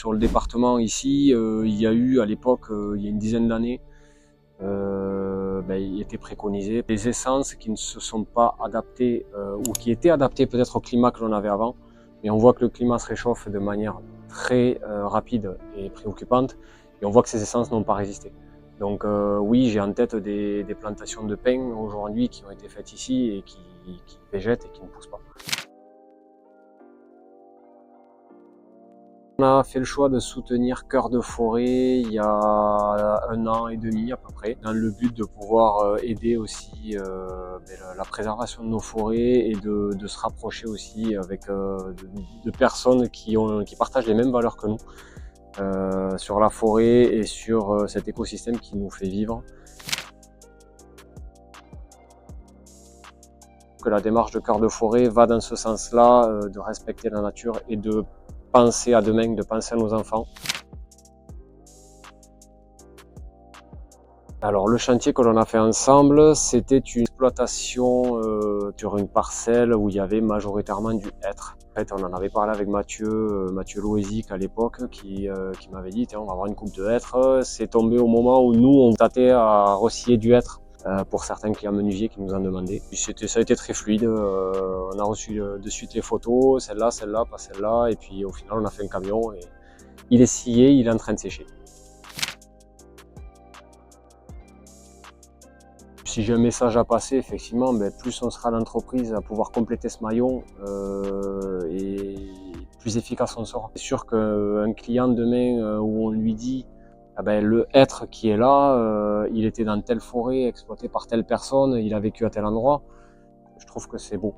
Sur le département ici, il y a eu à l'époque, il y a une dizaine d'années, il était préconisé des essences qui ne se sont pas adaptées ou qui étaient adaptées peut-être au climat que l'on avait avant, mais on voit que le climat se réchauffe de manière très rapide et préoccupante, et on voit que ces essences n'ont pas résisté. Donc oui, j'ai en tête des plantations de pins aujourd'hui qui ont été faites ici et qui végètent et qui ne poussent pas. On a fait le choix de soutenir Cœur de Forêt il y a 1 an et demi à peu près, dans le but de pouvoir aider aussi la préservation de nos forêts et de se rapprocher aussi avec de personnes qui partagent les mêmes valeurs que nous sur la forêt et sur cet écosystème qui nous fait vivre. Que la démarche de Cœur de Forêt va dans ce sens-là, de respecter la nature et de penser à demain, de penser à nos enfants. Alors le chantier que l'on a fait ensemble, c'était une exploitation sur une parcelle où il y avait majoritairement du hêtre. En fait, on en avait parlé avec Mathieu Loézic à l'époque, qui m'avait dit on va avoir une coupe de hêtre. C'est tombé au moment où nous on tâtait à rosciller du hêtre pour certains clients menuisiers qui nous en demandaient. Ça a été très fluide, on a reçu de suite les photos, celle-là, pas celle-là, et puis au final on a fait un camion et il est scié, il est en train de sécher. Si j'ai un message à passer, effectivement, plus on sera l'entreprise à pouvoir compléter ce maillon et plus efficace on sera. C'est sûr qu'un client demain où on lui dit le hêtre qui est là, il était dans telle forêt, exploité par telle personne, il a vécu à tel endroit, je trouve que c'est beau.